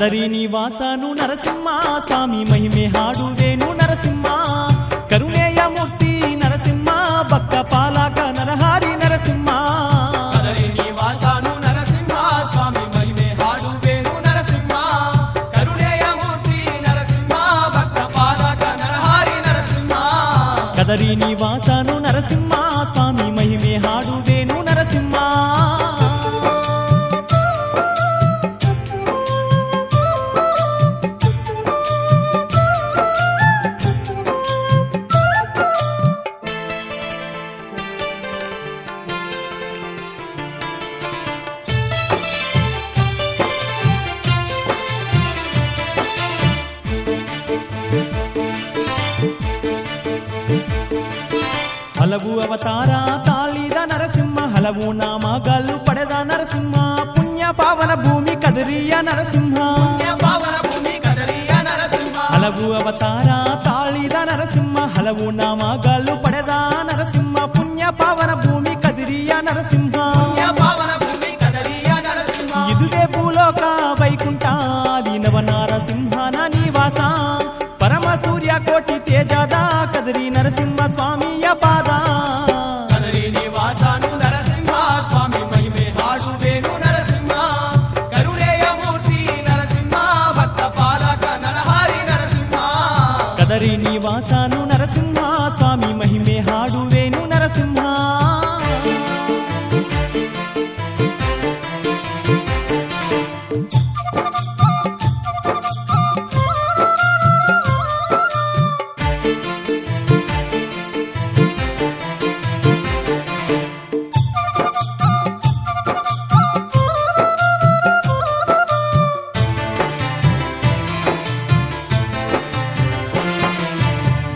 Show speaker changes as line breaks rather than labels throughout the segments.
ಕದರಿ ನಿವಾಸನು ನರಸಿಂಹ ಸ್ವಾಮಿ ಮಹಿಮೆ ಹಾಡುವೇನು ನರಸಿಂಹ ಕರುಣೆಯ ಮೂರ್ತಿ ನರಸಿಂಹ ಭಕ್ತ ಪಾಲಕ ನರಹಾರಿ ನರಸಿಂಹ
ಕದರಿ ನಿವಾಸನು ನರಸಿಂಹ ಸ್ವಾಮಿ ಮಹಿಮೆ ಹಾಡುವೇನು ನರಸಿಂಹ ಕರುಣೆಯ ಮೂರ್ತಿ ನರಸಿಂಹ ಭಕ್ತ ಪಾಲಕ ನರಹಾರಿ ನರಸಿಂಹ
ಕದರಿ ನಿವಾಸನು ನರಸಿಂಹ ಸ್ವಾಮಿ ಮಹಿಮೆ ಹಾಡುವೇನು ನರಸಿಂಹ ಹಲವು ಅವತಾರ ತಾಳಿದ ನರಸಿಂಹ ಹಲವು ನಾಮಗಳು ಪಡೆದ ನರಸಿಂಹ ಪುಣ್ಯ ಪಾವನ ಭೂಮಿ ಕದರಿಯ ನರಸಿಂಹ
ಪಾವನ ಭೂಮಿ ಕದರಿಯ ನರಸಿಂಹ
ಹಲವು ಅವತಾರ ತಾಳಿದ ನರಸಿಂಹ ಹಲವು ನಾಮಗಳು ಪಡೆದ ನರಸಿಂಹ ಪುಣ್ಯ ಪಾವನ ಭೂಮಿ ಕದರಿಯ ನರಸಿಂಹ
ಪಾವನ ಭೂಮಿ ಕದರಿಯ ನರಸಿಂಹ
ಇದುವೇ ಭೂಲೋಕ ವೈಕುಂಠ ದಿನವ ನರಸಿಂಹನ ನಿವಾಸ ಪರಮ ಸೂರ್ಯ ಕೋಟಿ ತೇಜದ ಕದರಿ ನರಸಿಂಹ ಸ್ವಾಮಿಯ ಪಾದ
ಕದರಿ ನಿವಾಸನು ನರಸಿಂಹ ಸ್ವಾಮಿ ಮಹಿಮೆ ಹಾಡುವೇನು ನರಸಿಂಹ ಕರುಣೆಯ ಮೂರ್ತಿ ನರಸಿಂಹ ಭಕ್ತ ಪಾಲಕ ನರಹಾರಿ ನರಸಿಂಹ
ಕದರಿ ನಿವಾಸನು ನರಸಿಂಹ ಸ್ವಾಮಿ ಮಹಿಮೆ ಹಾಡುವೇನು ನರಸಿಂಹ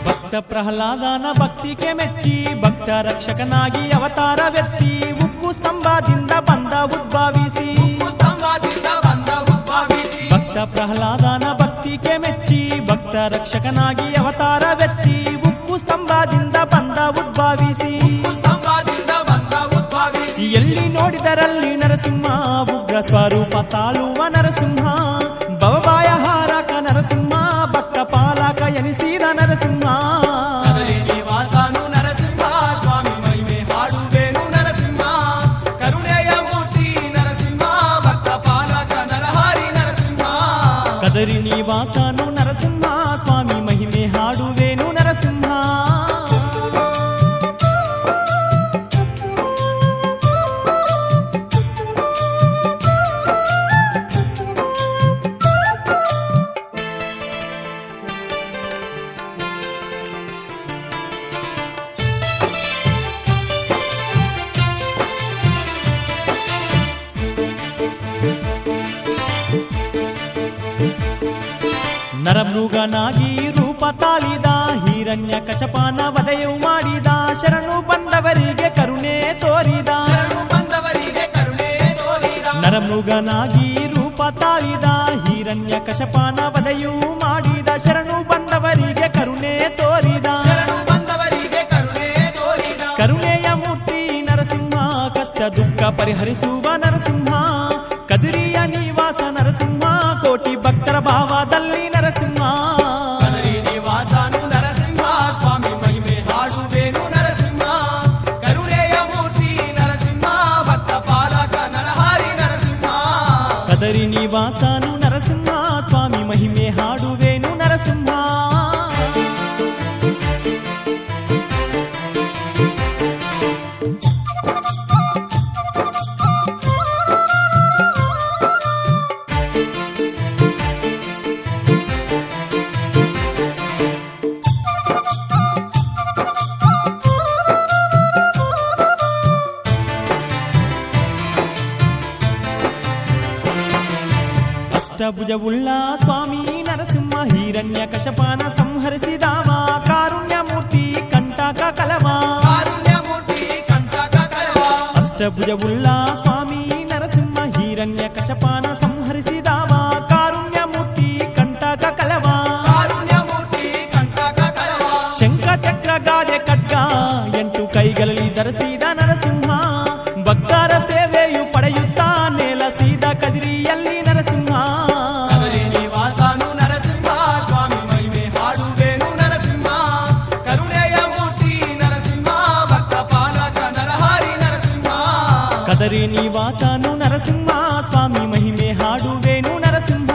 ಭಕ್ತ ಪ್ರಹ್ಲಾದನ ಭಕ್ತಿಗೆ ಮೆಚ್ಚಿ ಭಕ್ತ ರಕ್ಷಕನಾಗಿ ಅವತಾರವೆತ್ತಿ ಉಕ್ಕು ಸ್ತಂಭದಿಂದ ಬಂದ ಉದ್ಭವಿಸಿ
ಸ್ತಂಭದಿಂದ ಬಂದ ಉದ್ಭವಿಸಿ
ಭಕ್ತ ಪ್ರಹ್ಲಾದನ ಭಕ್ತಿಗೆ ಮೆಚ್ಚಿ ಭಕ್ತ ರಕ್ಷಕನಾಗಿ ಅವತಾರವೆತ್ತಿ ಉಕ್ಕು ಸ್ತಂಭದಿಂದ ಬಂದ ಉದ್ಭವಿಸಿ
ಸ್ತಂಭದಿಂದ ಬಂದ ಉದ್ಭವಿಸಿ
ಎಲ್ಲಿ ನೋಡಿದರಲ್ಲಿ ನರಸಿಂಹ ಉಗ್ರ ಸ್ವರೂಪ ತಾಳುವ ನರಸಿಂಹ ಭವಭಾಯ ಹಾರಕ ನರಸಿಂಹ ಭಕ್ತ ಪಾಲಕ ಎನಿಸಿದ ನರಸಿಂಹ
ಕದರಿ ನಿವಾಸನು ನರಸಿಂಹ ಸ್ವಾಮಿ ಮಹಿಮೆ ಹಾಡುವೇನು ನರಸಿಂಹ ಕರುಣೆಯ ಮೂರ್ತಿ ನರಸಿಂಹ ಭಕ್ತ ಪಾಲಕ ನರಹಾರಿ ನರಸಿಂಹ
ಕದರಿ ನಿವಾಸನು ನರಸಿಂಹ ಸ್ವಾಮಿ ಮಹಿಮೆ ಹಾಡುವೇನು ನರಸಿಂಹ ನರಮೃಗನಾಗಿ ರೂಪ ತಾಳಿದ ಹಿರಣ್ಯ ಕಶಪಾನ ವಧೆಯು ಮಾಡಿದ ಶರಣು ಬಂದವರಿಗೆ ಕರುಣೆ ತೋರಿದ
ಶರಣು ಬಂದವರಿಗೆ ಕರುಣೆ ತೋರಿದ
ನರಮೃಗನಾಗಿ ರೂಪ ತಾಳಿದ ಹಿರಣ್ಯ ಕಶಪಾನ ವಧೆಯು ಮಾಡಿದ ಶರಣು ಬಂದವರಿಗೆ ಕರುಣೆ ತೋರಿದ
ಶರಣು ಬಂದವರಿಗೆ ಕರುಣೆ ತೋರಿದ
ಕರುಣೆಯ ಮೂರ್ತಿ ನರಸಿಂಹ ಕಷ್ಟ ದುಃಖ ಪರಿಹರಿಸುವ ನರಸಿಂಹ ಕದಿರಿಯ ನಿವಾಸ ನರಸಿಂಹ ಕೋಟಿ ಭಕ್ತರ ಭಾವದಲ್ಲಿ ನರಸಿಂಹ
ಕದರಿ ನಿವಾಸನು ನರಸಿಂಹ ಸ್ವಾಮಿ ಮಹಿಮೆ ಹಾಡುವೇನು ನರಸಿಂಹ ಕರುಣೆಯ ಮೂರ್ತಿ ನರಸಿಂಹ ಭಕ್ತ ಪಾಲಕ ನರಹಾರಿ ನರಸಿಂಹ
ಕದರಿ ನಿವಾಸನು ನರಸಿಂಹ ಸ್ವಾಮಿ ಮಹಿಮೆ ಹಾಡುವೇನು ನರಸಿಂಹ ಅಷ್ಟಭುಜವುಳ್ಳ ಸ್ವಾಮಿ ನರಸಿಂಹ ಹಿರಣ್ಯ ಕಶಪಾನ ಸಂಹರಿಸಿದಾವ ಕಾರುಣ್ಯ ಮೂರ್ತಿ ಕಂಟಕ ಕಲವ
ಕಾರುಣ್ಯ ಮೂರ್ತಿ ಕಂಟಕ ಕಲವ
ಅಷ್ಟಭುಜವುಳ್ಳ ಸ್ವಾಮಿ ನರಸಿಂಹ ಹಿರಣ್ಯ ಕಶಪಾನ ಸಂಹರಿಸಿದಾವ ಕಾರುಣ್ಯ ಮೂರ್ತಿ ಕಂಟಕ ಕಲವ
ಕಾರುಣ್ಯ ಮೂರ್ತಿ ಕಂಟಕ ಕಲವ
ಶಂಖ ಚಕ್ರ ಗಾದೆ ಖಡ್ಗ 8 ಕೈಗಳಲ್ಲಿ ಧರಿಸಿದ ನರಸಿಂಹ ಭಕ್ತರ ಸೇವೆಯು ಪಡೆಯುತ್ತಾ ನೆಲೆಸಿದ ಕದಿರಿಯಲ್ಲಿ ನರಸಿಂಹ
ಕದರಿ
ಕದರಿ ನಿವಾಸನು ನರಸಿಂಹ ಸ್ವಾಮಿ ಮಹಿಮೆ ಹಾಡುವೇನು ನರಸಿಂಹ.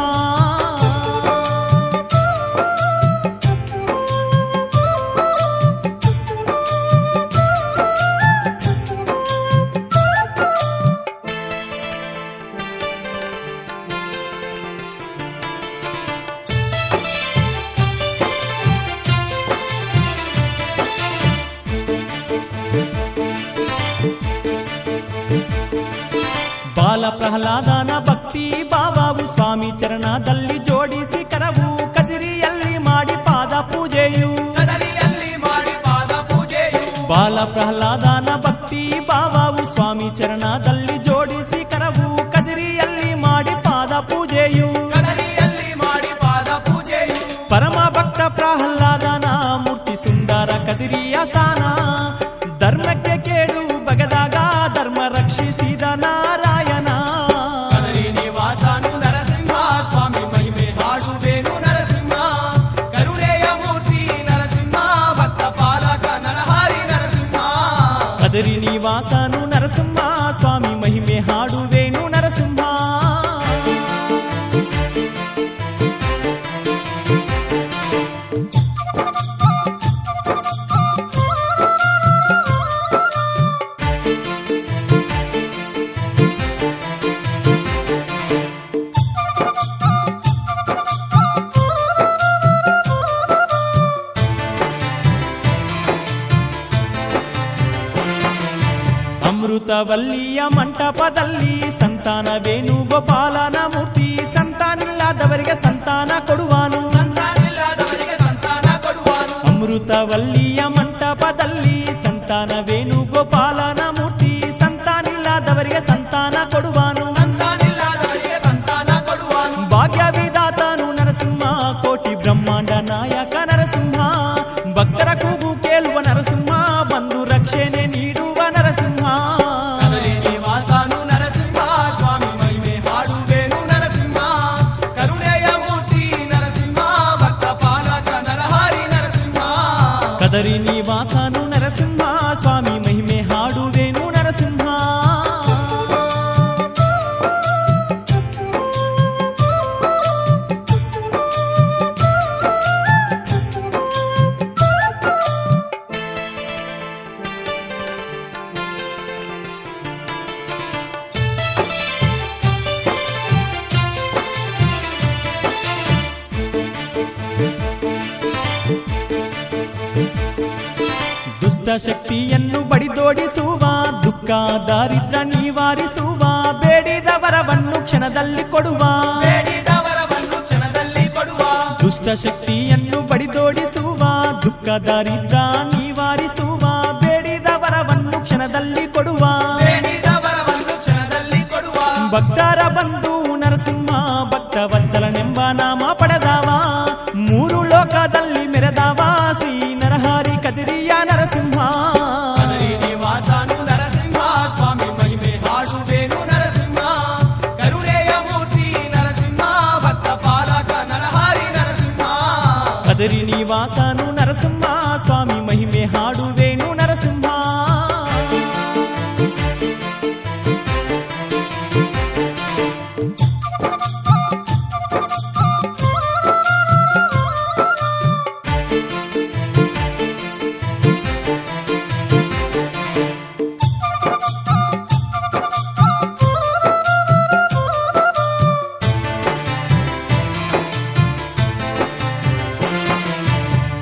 ಬಾಲ ಪ್ರಹ್ಲಾದನ ಭಕ್ತಿ ಭಾವವು ಸ್ವಾಮಿ ಚರಣದಲ್ಲಿ ಜೋಡಿಸಿ ಕರವು ಕದಿರಿಯಲ್ಲಿ ಮಾಡಿ ಪಾದ ಪೂಜೆಯು.
ಕದರಿಯಲ್ಲಿ ಮಾಡಿ ಪಾದ ಪೂಜೆಯು.
ಬಾಲ ಪ್ರಹ್ಲಾದನ ಭಕ್ತಿ ಭಾವವು ಸ್ವಾಮಿ ಚರಣದಲ್ಲಿ ಜೋಡಿಸಿ ಕರವು ಕದಿರಿಯಲ್ಲಿ ಮಾಡಿ ಪಾದ ಪೂಜೆಯು.
ಕದರಿಯಲ್ಲಿ ಮಾಡಿ ಪಾದ ಪೂಜೆಯು.
ಪರಮ ಭಕ್ತ ಪ್ರಹ್ಲಾದನ ಮೂರ್ತಿ ಸುಂದರ ಕದಿರಿಯ ಸ್ಥಾನ. ಧರ್ಮಕ್ಕೆ ಕೇಡು ಬಗೆದಾಗ ಧರ್ಮ ರಕ್ಷಿಸಿದ ನಾರಾಯಣ.
ಕದರಿ ನಿವಾಸನು ನರಸಿಂಹ ಸ್ವಾಮಿ ಮಹಿಮೆ ಹಾಡುವೇನು ನರಸಿಂಹ. ಕರುಣೆಯ ಮೂರ್ತಿ ನರಸಿಂಹ ಭಕ್ತ ಪಾಲಕ ನರಹಾರಿ ನರಸಿಂಹ.
ಕದರಿ ನಿವಾಸನು ನರಸಿಂಹ ಸ್ವಾಮಿ ಮಹಿಮೆ ಹಾಡುವೇನು ನರಸಿಂಹ. ಅಮೃತವಲ್ಲಿಯ ಮಂಟಪದಲ್ಲಿ ಸಂತಾನ ವೇಣುಗೋಪಾಲನ ಮೂರ್ತಿ. ಸಂತಾನಿಲ್ಲದವರಿಗೆ ಸಂತಾನ ಕೊಡುವನು.
ಸಂತಾನಿಲ್ಲದವರಿಗೆ ಸಂತಾನ ಕೊಡುವನು.
ಅಮೃತವಲ್ಲಿಯ ಮಂಟಪದಲ್ಲಿ ಸಂತಾನ ವೇಣುಗೋಪಾಲನ ಮೂರ್ತಿ. ಸಂತಾನಿಲ್ಲದವರಿಗೆ ಸಂತಾನ ಕೊಡುವನು.
ಸಂತಾನಿಲ್ಲದವರಿಗೆ ಸಂತಾನ ಕೊಡುವನು.
ಭಾಗ್ಯವಿದಾತನು ನರಸಿಂಹ ಕೋಟಿ ಬ್ರಹ್ಮಾಂಡ ನಾಯಕ ನರಸಿಂಹ. ಭಕ್ತರ ಕೂಗು ಕೇಳುವ ನರಸಿಂಹ ಬಂದು ರಕ್ಷಣೆ ನೀಡುವ ನರಸಿಂಹ.
ಕದರಿ ನಿವಾಸನು ನರಸಿಂಹ ಸ್ವಾಮಿ ಮಹಿಮೆ ಹಾಡುವೇನು ನರಸಿಂಹ. ಕರುಣೆಯ ಮೂರ್ತಿ ನರಸಿಂಹ ಭಕ್ತ ಪಾಲಕ ನರಹಾರಿ ನರಸಿಂಹ.
ಕದರಿ ನಿವಾಸನು ನರಸಿಂಹ ಸ್ವಾಮಿ ಮಹಿಮೆ ಹಾಡುವೇನು ನರಸಿಂಹ. ದುಷ್ಟ ಶಕ್ತಿಯನ್ನು ಬಡಿದೋಡಿಸುವ ದುಃಖ ದಾರಿದ್ರ ನಿವಾರಿಸುವ ಬೇಡಿದ ವರವನ್ನು ಕ್ಷಣದಲ್ಲಿ ಕೊಡುವ.
ಬೇಡಿದ ವರವನ್ನು ಕ್ಷಣದಲ್ಲಿ ಕೊಡುವ.
ದುಷ್ಟ ಶಕ್ತಿಯನ್ನು ಬಡಿದೋಡಿಸುವ ದುಃಖ ದಾರಿದ್ರ ನಿವಾರಿಸುವ ಬೇಡಿದ ವರವನ್ನು ಕ್ಷಣದಲ್ಲಿ ಕೊಡುವ.
ಬೇಡಿದ ವರವನ್ನು ಕ್ಷಣದಲ್ಲಿ ಕೊಡುವ.
ಭಕ್ತರ ಬಂಧು ನರಸಿಂಹ ಭಕ್ತವತ್ಸಲನೆಂಬ ನಾಮ ಪಡೆದವ. ಮೂರು ಲೋಕದಲ್ಲಿ ಮೆರೆದವ ಶ್ರೀ ನರಹರಿ ಕದಿರಿಯ ನರಸಿಂಹ.
ಕದರಿ ನಿವಾಸನು ನರಸಿಂಹ ಸ್ವಾಮಿ ಮಹಿಮೆ ಹಾಡುವೇನು ನರಸಿಂಹ. ಕರುಣೆಯ ಮೂರ್ತಿ ನರಸಿಂಹ ಭಕ್ತ ಪಾಲಕ ನರಹಾರಿ ನರಸಿಂಹ.
ಕದರಿ ನಿವಾಸನು ನರಸಿಂಹ ಸ್ವಾಮಿ ಮಹಿಮೆ ಹಾಡುವೇನು ನರಸಿಂಹ.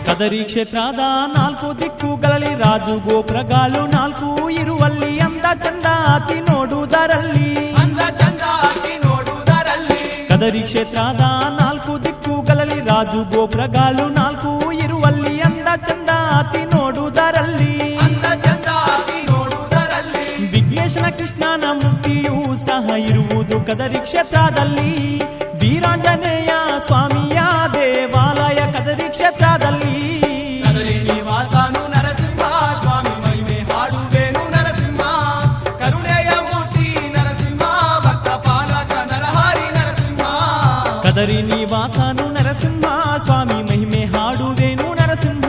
ಕದರಿ ಕ್ಷೇತ್ರದ ನಾಲ್ಕು ದಿಕ್ಕುಗಳಲ್ಲಿ ರಾಜು ಗೋಪುರಗಾಲು ನಾಲ್ಕು ಇರುವಲ್ಲಿ ಅಂದ ಚಂದ ಅತಿ ನೋಡುವುದರಲ್ಲಿ.
ಅಂದ ಚಂದ ಅತಿ ನೋಡುವುದರಲ್ಲಿ.
ಕದರಿ ಕ್ಷೇತ್ರದ ನಾಲ್ಕು ದಿಕ್ಕುಗಳಲ್ಲಿ ರಾಜು ಗೋಪುರಗಾಲು ನಾಲ್ಕು ಇರುವಲ್ಲಿ ಅಂದ ಚಂದ ಅತಿ ನೋಡುವುದರಲ್ಲಿ.
ಅಂದ ಚಂದ ಅತಿ ನೋಡುವುದರಲ್ಲಿ.
ವಿಘ್ನೇಶನ ಕೃಷ್ಣನ ಮೂರ್ತಿಯೂ ಸಹ ಇರುವುದು ಕದರಿ ಕ್ಷೇತ್ರದಲ್ಲಿ. ವೀರಾಂಜನೇಯ ಸ್ವಾಮಿಯ ದೇವಾಲಯ ಕದರಿ ಕ್ಷೇತ್ರದಲ್ಲಿ.
ಕದರಿ ನಿವಾಸನು ನರಸಿಂಹ ಸ್ವಾಮಿ ಮಹಿಮೆ ಹಾಡುವೇನು ನರಸಿಂಹ. ಕರುಣೆಯ ಮೂರ್ತಿ ನರಸಿಂಹ ಭಕ್ತ ಪಾಲಕ ನರಹಾರಿ ನರಸಿಂಹ.
ಕದರಿ ನಿವಾಸನು ನರಸಿಂಹ ಸ್ವಾಮಿ ಮಹಿಮೆ ಹಾಡುವೇನು ನರಸಿಂಹ.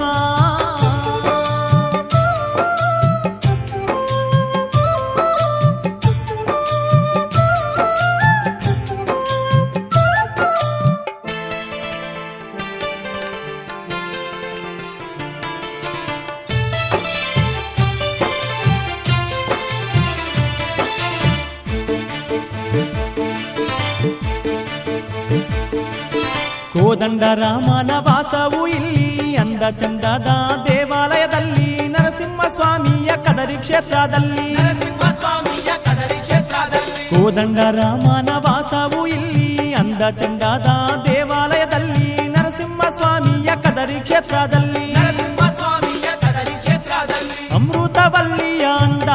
ಕೋದಂಡ ರಾಮನ ವಾಸವು ಇಲ್ಲಿ ಅಂದ ಚಂದದ ದೇವಾಲಯದಲ್ಲಿ ನರಸಿಂಹ ಸ್ವಾಮಿಯ ಕದರಿ ಕ್ಷೇತ್ರದಲ್ಲಿ
ನರಸಿಂಹ ಸ್ವಾಮಿಯ ಕದರಿ ಕ್ಷೇತ್ರದಲ್ಲಿ
ಕೋದಂಡ ರಾಮನ ವಾಸವು ಇಲ್ಲಿ ಅಂದ ಚಂದದ ದೇವಾಲಯದಲ್ಲಿ ನರಸಿಂಹ ಸ್ವಾಮಿಯ ಕದರಿ ಕ್ಷೇತ್ರದಲ್ಲಿ
ನರಸಿಂಹ ಸ್ವಾಮಿಯ ಕದರಿ ಕ್ಷೇತ್ರದಲ್ಲಿ
ಅಮೃತವಲ್ಲಿಯ ಅಂದ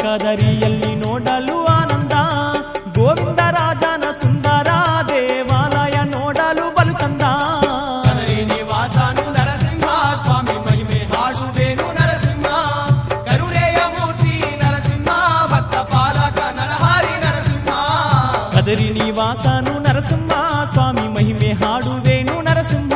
ಕದರಿಯಲ್ಲಿ ನೋಡಲು ಆನಂದ ಗೋವಿಂದ ರಾಜನ ಸುಂದರ ದೇವಾಲಯ ನೋಡಲು ಬಲು ಚಂದ
ಕದರಿ ನಿವಾಸನು ನರಸಿಂಹ ಸ್ವಾಮಿ ಮಹಿಮೆ ಹಾಡುವೇನು ನರಸಿಂಹ ಕರುಣೆಯ ಮೂರ್ತಿ ನರಸಿಂಹ ಭಕ್ತ ಪಾಲಕ ನರಹಾರಿ ನರಸಿಂಹ
ಕದರಿ ನಿವಾಸನು ನರಸಿಂಹ ಸ್ವಾಮಿ ಮಹಿಮೆ ಹಾಡುವೇನು ನರಸಿಂಹ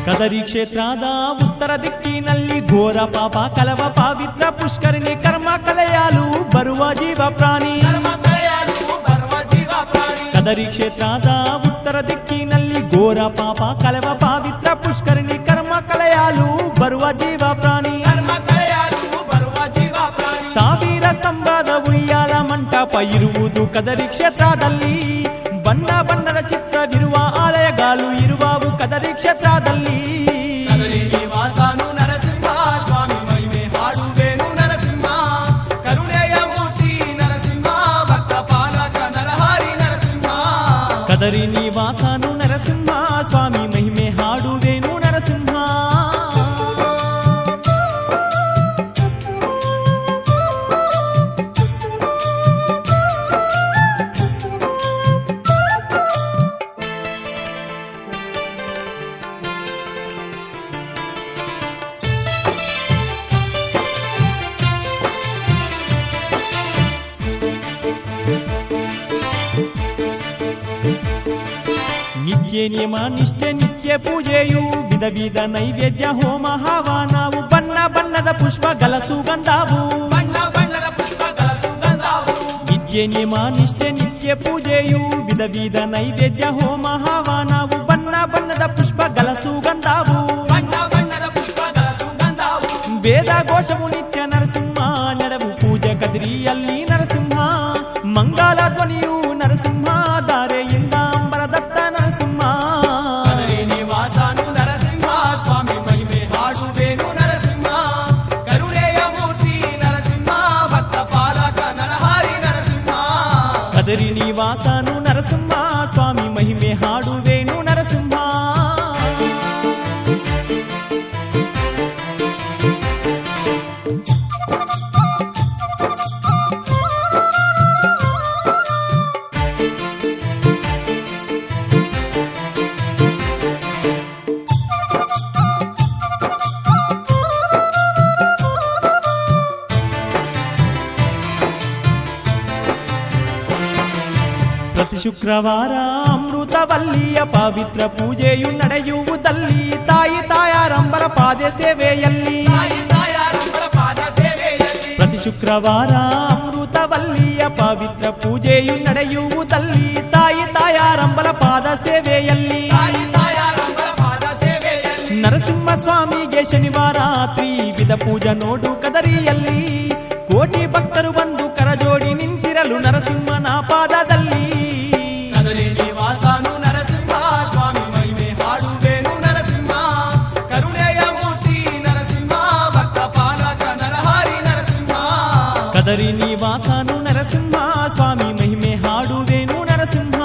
ಕದರಿ ಕ್ಷೇತ್ರದ ಉತ್ತರ ದಿಕ್ಕಿನಲ್ಲಿ ಘೋರ ಪಾಪ ಕಲವ ಪವಿತ್ರ ಪುಷ್ಕರಿಣಿ ಕರ್ಮ ಕಲೆಯಲು ಬರುವ ಜೀವ ಪ್ರಾಣಿ
ಧರ್ಮ ಕಲೆಯಲು ಬರುವ ಜೀವ ಪ್ರಾಣಿ
ಕದರಿ ಕ್ಷೇತ್ರದ ಉತ್ತರ ದಿಕ್ಕಿನಲ್ಲಿ ಘೋರ ಪಾಪ ಕಲವ ಪವಿತ್ರ ಪುಷ್ಕರಿಣಿ ಕರ್ಮ ಕಲೆಯಲು ಬರುವ ಜೀವ ಪ್ರಾಣಿ
ಧರ್ಮ ಕಲೆಯಲು ಬರುವ ಜೀವ ಪ್ರಾಣಿ
ಸಾವಿರ ಸ್ತಂಭದ ಉಯ್ಯಾಲ ಮಂಟಪ ಇರುವುದು ಕದರಿ ಕ್ಷೇತ್ರದಲ್ಲಿ ಬಣ್ಣ ಬಣ್ಣದ ಚಿತ್ರವಿರುವ ಆಲಯಗಳು ಇರುವವು ಕದರಿ ಕ್ಷೇತ್ರದಲ್ಲಿ
ಕದರಿ ನಿವಾಸನು ನರಸಿಂಹ ಸ್ವಾಮಿ ಮಹಿಮೆ ಹಾಡುವೇನು ನರಸಿಂಹ ಕರುಣೆಯ ಮೂರ್ತಿ ನರಸಿಂಹ ಭಕ್ತ ಪಾಲಕ ನರಹಾರಿ ನರಸಿಂಹ
ಕದರಿ ನಿವಾಸನು ನರಸಿಂಹ ಸ್ವಾಮಿ ಮಹಿಮೆ ಹಾಡುವೇನು ನರಸಿಂಹ ನಿತ್ಯ ನಿಯಮ ನಿಷ್ಠೆ ನಿತ್ಯ ಪೂಜೆಯು ವಿಧ ವಿಧ ನೈವೇದ್ಯ ಹೋಮ ಹವನವು ಬಣ್ಣ ಬಣ್ಣದ ಪುಷ್ಪಗಳ ಸುಗಂಧವು
ಬಣ್ಣ ಬಣ್ಣದ ಪುಷ್ಪಗಳ ಸುಗಂಧವು
ನಿತ್ಯ ನಿಯಮ ನಿಷ್ಠೆ ನಿತ್ಯ ಪೂಜೆಯು ವಿಧ ವಿಧ ನೈವೇದ್ಯ ಹೋಮ ಹವನವು ಬಣ್ಣ ಬಣ್ಣದ ಪುಷ್ಪಗಳ ಸುಗಂಧವು
ಬಣ್ಣ ಬಣ್ಣದ ಪುಷ್ಪಗಳ ಸುಗಂಧವು
ವೇದ ಘೋಷವು ನಿತ್ಯ ನರಸಿಂಹ ನಡೆವು ಪೂಜೆ ಕದಿರಿಯಲ್ಲಿ ನರಸಿಂಹ ಮಂಗಲ ಧ್ವನಿಯು ನರಸಿಂಹ ದಾರೆಯಿಂದ ಅಂಬರದತ್ತ ನರಸಿಂಹ
ಕದರಿ ನಿವಾಸನು ನರಸಿಂಹ ಸ್ವಾಮಿ ಮಹಿಮೆ ಹಾಡುವೇನು ನರಸಿಂಹ ಕರುಣೆಯ ಮೂರ್ತಿ ನರಸಿಂಹ ಭಕ್ತ ಪಾಲಕ ನರಹಾರಿ ನರಸಿಂಹ
ಕದರಿ ನಿವಾಸನು ನರಸಿಂಹ ಸ್ವಾಮಿ ಮಹಿಮೆ ಹಾಡುವೇನು ನರಸಿಂಹ ಪ್ರತಿ ಶುಕ್ರವಾರ ಅಮೃತವಲ್ಲಿಯ ಪವಿತ್ರ ಪೂಜೆಯು ನಡೆಯುವುದಲ್ಲಿ ತಾಯಿ ತಾಯಾರಂಬರ ಪಾದ ಸೇವೆಯಲ್ಲಿ
ತಾಯಿ ತಾಯಾರಂಬರ ಪಾದ ಸೇವೆಯಲ್ಲಿ
ಪ್ರತಿ ಶುಕ್ರವಾರ ಅಮೃತವಲ್ಲಿಯ ಪವಿತ್ರ ಪೂಜೆಯು ನಡೆಯುವುದಲ್ಲಿ ತಾಯಿ ತಾಯಾರಂಬರ ಪಾದ ಸೇವೆಯಲ್ಲಿ
ತಾಯಿ ತಾಯಾರಂಬರ ಪಾದ ಸೇವೆಯಲ್ಲಿ
ನರಸಿಂಹ ಸ್ವಾಮಿಗೆ ಶನಿವಾರ ರಾತ್ರಿ ವಿಧ ಪೂಜಾ ನೋಡು ಕದರಿಯಲ್ಲಿ ಕೋಟಿ ಭಕ್ತರು ಬಂದು ಕರಜೋಡಿ ನಿಂತಿರಲು ನರಸಿಂಹನ ಪಾದದಲ್ಲಿ
ಕದರಿ ನಿವಾಸನು ನರಸಿಂಹ ಸ್ವಾಮಿ ಮಹಿಮೆ ಹಾಡುವೇನು ನರಸಿಂಹ ಕರುಣೆಯ ಮೂರ್ತಿ ನರಸಿಂಹ ಭಕ್ತ ಪಾಲಕ ನರಹಾರಿ ನರಸಿಂಹ
ಕದರಿ ನಿವಾಸನು ನರಸಿಂಹ ಸ್ವಾಮಿ ಮಹಿಮೆ ಹಾಡುವೇನು ನರಸಿಂಹ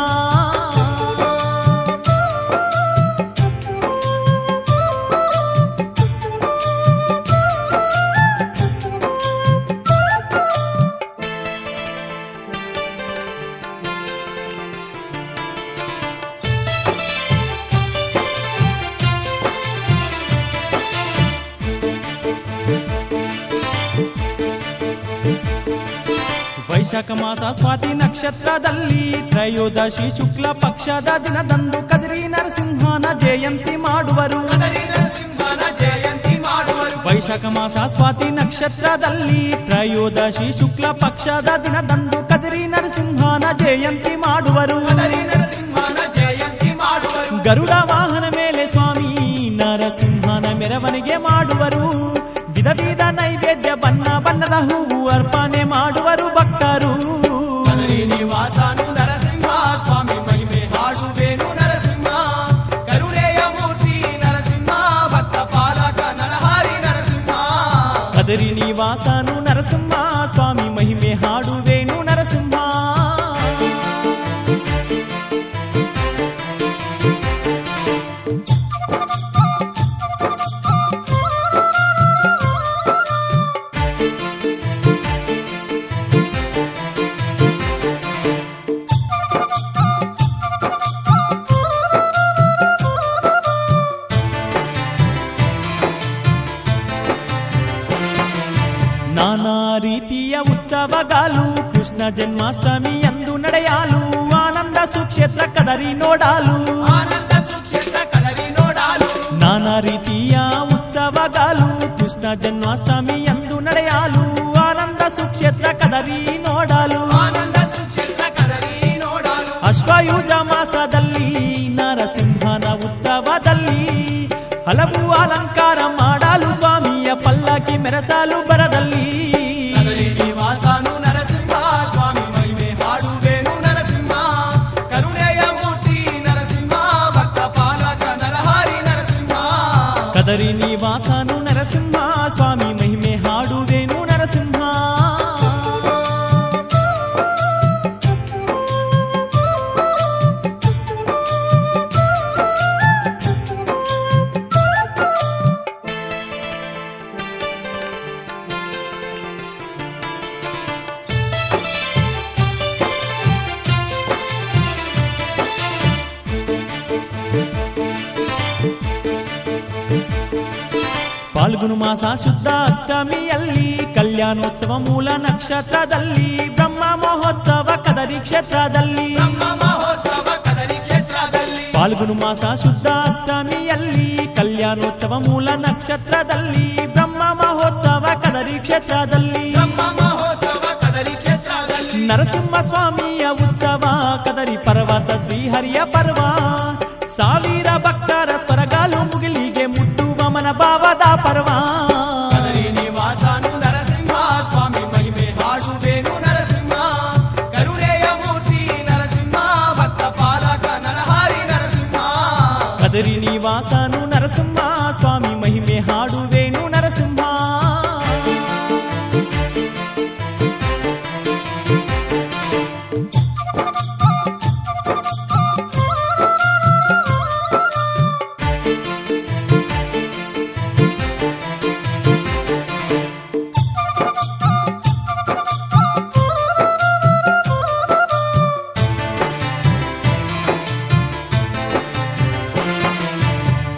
ವೈಶಾಖ ಮಾಸ ಸ್ವಾತಿ ನಕ್ಷತ್ರದಲ್ಲಿ ತ್ರಯೋದಶಿ ಶುಕ್ಲ ಪಕ್ಷದ ದಿನದಂದು ಕದರಿ ನರಸಿಂಹನ ಜಯಂತಿ ಮಾಡುವರು
ಕದರಿ ನರಸಿಂಹನ ಜಯಂತಿ ಮಾಡುವರು
ವೈಶಾಖ ಮಾಸ ಸ್ವಾತಿ ನಕ್ಷತ್ರದಲ್ಲಿ ತ್ರಯೋದಶಿ ಶುಕ್ಲ ಪಕ್ಷದ ದಿನದಂದು ಕದಿರಿ ನರಸಿಂಹನ ಜಯಂತಿ ಮಾಡುವರು.
ಕದರಿ ನರಸಿಂಹನ ಜಯಂತಿ ಮಾಡುವರು.
ಗರುಡ ವಾಹನ ಮೇಲೆ ಸ್ವಾಮಿ ನರಸಿಂಹನ ಮೆರವಣಿಗೆ ಮಾಡುವರು. ವಿಧ ವಿಧ ನೈವೇದ್ಯ ಬಣ್ಣ ಬಣ್ಣದ ಹೂವು ಅರ್ಪಣೆ ಮಾಡುವರು ಭಕ್ತರು.
ಕದರಿ ನಿವಾಸನು ನರಸಿಂಹ ಸ್ವಾಮಿ ಮಹಿಮೆ ಹಾಡುವೇನು ನರಸಿಂಹ. ಕರುಣೆಯ ಮೂರ್ತಿ ನರಸಿಂಹ ಭಕ್ತ ಪಾಲಕ ನರಹಾರಿ ನರಸಿಂಹ.
ಕದಿರಿ ನಿವಾಸನು ನರಸಿಂಹ ಸ್ವಾಮಿ ಮಹಿಮೆ ಹಾಡುವೇನು ನರಸಿಂಹ. ನಾನಾ ರೀತಿಯ ಉತ್ಸವಗಾಲು ಕೃಷ್ಣ ಜನ್ಮಾಷ್ಟಮಿ ಎಂದು ನಡೆಯಲು ಆನಂದ ಸುಕ್ಷೇತ್ರ ಕದರಿ ನೋಡಲು.
ಆನಂದ ಸುಕ್ಷೇತ್ರ ಕದರಿ ನೋಡಲು.
ನಾನಾ ರೀತಿಯ ಉತ್ಸವಗಾಲು ಕೃಷ್ಣ ಜನ್ಮಾಷ್ಟಮಿ ಎಂದು ನಡೆಯಲು ಆನಂದ ಸುಕ್ಷೇತ್ರ ಕದರಿ ನೋಡಲು.
ಆನಂದ ಸುಕ್ಷೇತ್ರ ಕದರಿ ನೋಡಲು.
ಅಶ್ವಯುಜ ಮಾಸದಲ್ಲಿ ನರಸಿಂಹನ ಉತ್ಸವದಲ್ಲಿ ಹಲವು ಅಲಂಕಾರ ಮಾಡಲು ಸ್ವಾಮಿಯ ಪಲ್ಲಕ್ಕಿ ಮೆರೆಸಲು ಬರದಲ್ಲಿ.
ಕದರಿ ನಿವಾಸನು ನರಸಿಂಹ ಸ್ವಾಮಿ ಮಹಿಮೆ ಹಾಡುವೇನು ನರಸಿಂಹ. ಕರುಣೆಯ ಮೂರ್ತಿ ನರಸಿಂಹ ಭಕ್ತ ಪಾಲಕ ನರಹಾರಿ ನರಸಿಂಹ.
ಕದರಿ ನಿವಾಸನು ನರಸಿಂಹ ಸ್ವಾಮಿ ಮಹಿಮೆ ಹಾಡುವೇನು ನರಸಿಂಹ. ಫಾಲ್ಗುಣ ಮಾಸ ಶುದ್ಧ ಅಷ್ಟಮಿಯಲ್ಲಿ ಕಲ್ಯಾಣೋತ್ಸವ ಮೂಲ ನಕ್ಷತ್ರದಲ್ಲಿ ಬ್ರಹ್ಮ ಮಹೋತ್ಸವ ಕದರಿ ಕ್ಷೇತ್ರದಲ್ಲಿ.
ಬ್ರಹ್ಮ ಮಹೋತ್ಸವ ಕದರಿ ಕ್ಷೇತ್ರದಲ್ಲಿ.
ಫಾಲ್ಗುಣ ಮಾಸ ಶುದ್ಧ ಅಷ್ಟಮಿಯಲ್ಲಿ ಕಲ್ಯಾಣೋತ್ಸವ ಮೂಲ ನಕ್ಷತ್ರದಲ್ಲಿ ಬ್ರಹ್ಮ ಮಹೋತ್ಸವ ಕದರಿ ಕ್ಷೇತ್ರದಲ್ಲಿ.
ಬ್ರಹ್ಮ ಮಹೋತ್ಸವ ಕದರಿ ಕ್ಷೇತ್ರದಲ್ಲಿ.
ನರಸಿಂಹ ಸ್ವಾಮಿಯ ಉತ್ಸವ ಕದರಿ ಪರ್ವತ ಶ್ರೀಹರಿಯ ಪರ್ವ. ಸಾವಿರ ಭಕ್ತರ ಸ್ವರಗಾಲು ಮುಗಿಲಿಗೆ ಮುಟ್ಟುವ ಮನಭಾವದ ಪರ್ವ.
ಕದರಿ ನಿವಾಸನು ನರಸಿಂಹ ಸ್ವಾಮಿ ಮಹಿಮೆ ಹಾಡುವೇನು ನರಸಿಂಹ. ಕರುಣೆಯ ಮೂರ್ತಿ ನರಸಿಂಹ ಭಕ್ತ ಪಾಲಕ ನರಹಾರಿ ನರಸಿಂಹ.
ಕದರಿ ನಿವಾಸನು ನರಸಿಂಹ ಸ್ವಾಮಿ ಮಹಿಮೆ ಹಾಡುವೇನು ನರಸಿಂಹ.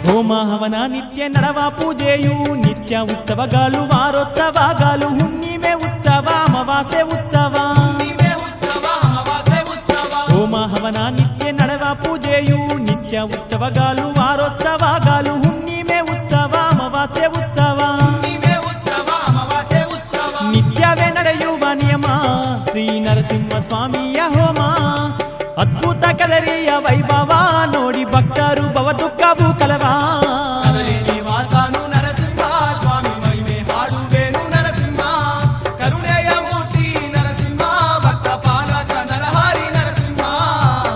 ಹೋಮ ಹವನ ನಿತ್ಯ ನಡವ ಪೂಜೆಯು ನಿತ್ಯ ಉತ್ಸವಗಾಲು ವಾರೋತ್ಸವಗಾಲು ಹುಣ್ಣಿಮೆ ಉತ್ಸವ ಅಮಾವಾಸ್ಯೆ ಉತ್ಸವ.
ಹುಣ್ಣಿಮೆ ಉತ್ಸವ ಅಮಾವಾಸ್ಯೆ ಉತ್ಸವ.
ಹೋಮ ಹವನ ನಿತ್ಯ ನಡವ ಪೂಜೆಯು ನಿತ್ಯ ಉತ್ಸವಗಾಲು ವಾರೋತ್ಸವಗಾಲು ಹುಣ್ಣಿಮೆ ಉತ್ಸವ ಅಮಾವಾಸ್ಯೆ ಉತ್ಸವ.
ಹುಣ್ಣಿಮೆ ಉತ್ಸವ ಅಮಾವಾಸ್ಯೆ ಉತ್ಸವ.
ನಿತ್ಯವೇ ನಡೆಯುವ ನಿಯಮ ಶ್ರೀ ನರಸಿಂಹ ಸ್ವಾಮಿಯ ಹೋಮ. ಅದ್ಭುತ ಕದರಿಯ ವೈಭವ ನೋಡಿ ಭಕ್ತರು ಭವ ದುಃಖವು ಕಲವ.
ಕದರಿ ನಿವಾಸನು ನರಸಿಂಹ ಸ್ವಾಮಿ ಮಹಿಮೆ ಹಾಡುವೇನು ನರಸಿಂಹ. ಕರುಣೆಯ ಮೂರ್ತಿ ನರಸಿಂಹ ಭಕ್ತ ಪಾಲಕ ನರಹಾರಿ ನರಸಿಂಹ.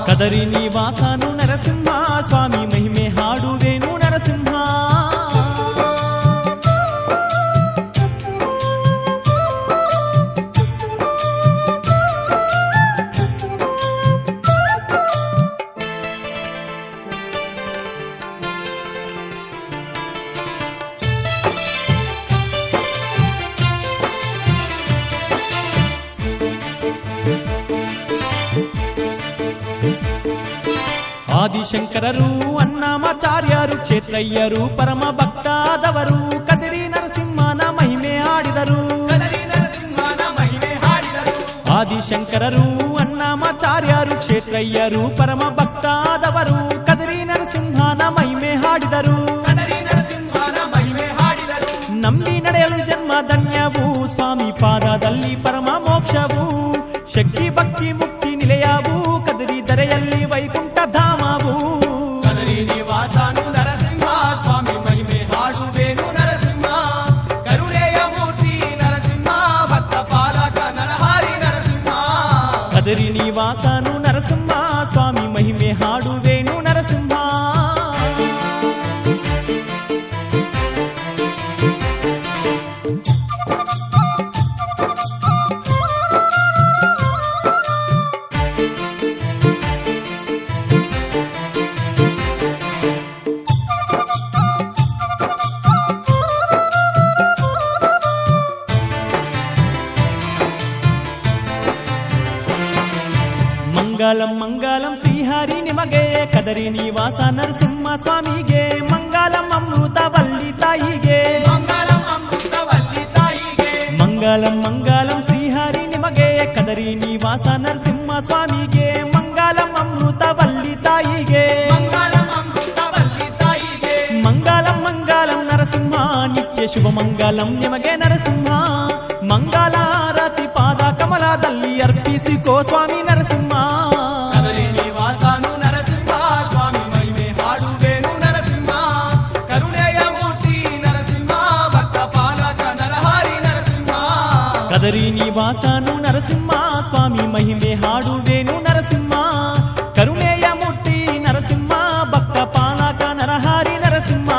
ಕದರಿ ನಿವಾಸನು ನರಸಿಂಹ ಸ್ವಾಮಿ ಮಹಿಮೆ ಹಾಡುವೇನು ನರಸಿಂಹ. ಆದಿಶಂಕರರು ಅನ್ನಮಾಚಾರ್ಯರು ಕ್ಷೇತ್ರಯ್ಯರು ಪರಮ ಭಕ್ತಾದವರು ಕದಿರಿ ನರಸಿಂಹನ ಮಹಿಮೆ ಹಾಡಿದರು.
ಕದರಿ ನರಸಿಂಹನ ಮಹಿಮೆ ಹಾಡಿದರು.
ಆದಿಶಂಕರರು ಅನ್ನಮಾಚಾರ್ಯರು ಕ್ಷೇತ್ರಯ್ಯರು ಪರಮ ಭಕ್ತಾದವರು ಕದಿರಿ ನರಸಿಂಹನ ಮಹಿಮೆ ಹಾಡಿದರು.
ಕದರಿ ನರಸಿಂಹನ ಮಹಿಮೆ ಹಾಡಿದರು.
ನಂಬಿ ನಿಲಯವು ಸ್ವಾಮಿ ಪಾದದಲ್ಲಿ ಪರಮ ಮೋಕ್ಷವು ಶಕ್ತಿ ಭಕ್ತಿ ಮುಕ್ತಿ ನಿಲಯವು ಕದರಿ ಧರೆಯಲ್ಲಿ ವೈಕುಂಠ ಧಾಮವು
ಕದರಿ ನಿವಾಸನು ನರಸಿಂಹ ಸ್ವಾಮಿ ಮಹಿಮೆ ಹಾಡುವೇನು ನರಸಿಂಹ ಕರುಣೆಯ ಮೂರ್ತಿ ನರಸಿಂಹ ಭಕ್ತ ಪಾಲಕ ನರಹಾರಿ ನರಸಿಂಹ
ಕದರಿ ನಿವಾಸನು ನರಸಿಂಹ ಸ್ವಾಮಿ ಮಹಿಮೆ ಹಾಡುವೇನು ನರಸಿಂಹ ಮಂಗಲಂ ಮಂಗಲಂ ಶ್ರೀಹರಿ ನಿಮಗೆ ಕದರಿ ನಿವಾಸ ನರಸಿಂಹ ಸ್ವಾಮಿಗೆ ಮಂಗಲಂ ಅಮೃತವಲ್ಲಿ ತಾಯಿಗೆ
ಮಂಗಲಂ ಅಮೃತವಲ್ಲಿ ತಾಯಿಗೆ
ಮಂಗಲಂ ಮಂಗಲಂ ಶ್ರೀಹರಿ ನಿಮಗೆ ಕದರಿ ನಿವಾಸ ನರಸಿಂಹ ಸ್ವಾಮಿಗೆ ಮಂಗಲಂ ಅಮೃತವಲ್ಲಿ ತಾಯಿಗೆ
ಮಂಗಲಂ ಅಮೃತವಲ್ಲಿ ತಾಯಿಗೆ
ಮಂಗಲಂ ಮಂಗಲಂ ನರಸಿಂಹ ನಿತ್ಯ ಶುಭ ಮಂಗಲಂ ನಿಮಗೆ ನರಸಿಂಹ ಮಂಗಲಾರತಿ ಪಾದ ಕಮಲದಲ್ಲಿ ಅರ್ಪಿಸಿಕೋ ಸ್ವಾಮಿ ನರಸಿಂಹ
ಕದರಿ ನಿವಾಸನು ನರಸಿಂಹ ಸ್ವಾಮಿ ಮಹಿಮೆ ಹಾಡುವೇನು ನರಸಿಂಹ ಕರುಣೆಯ ಮೂರ್ತಿ ನರಸಿಂಹ ಭಕ್ತ ಪಾಲಕ ನರಹಾರಿ ನರಸಿಂಹ
ಕದರಿ ನಿವಾಸನು ನರಸಿಂಹ ಸ್ವಾಮಿ ಮಹಿಮೆ ಹಾಡುವೇನು ನರಸಿಂಹ ಕರುಣೆಯ ಮೂರ್ತಿ ನರಸಿಂಹ ಭಕ್ತ ಪಾಲಕ ನರಹಾರಿ ನರಸಿಂಹ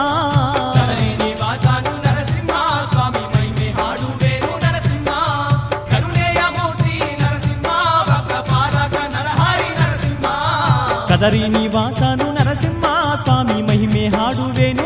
ಕದರಿ ನಿವಾಸನು ನರಸಿಂಹ ಸ್ವಾಮಿ ಮಹಿಮೆ ಹಾಡುವೇನು ನರಸಿಂಹ ಕರುಣೆಯ ಮೂರ್ತಿ ನರಸಿಂಹ ಭಕ್ತ ಪಾಲಕ ನರಹಾರಿ ನರಸಿಂಹ
ಕದರಿ ನಿವಾಸನು ನರಸಿಂಹ ಸ್ವಾಮಿ ಮಹಿಮೆ ಹಾಡುವೇನು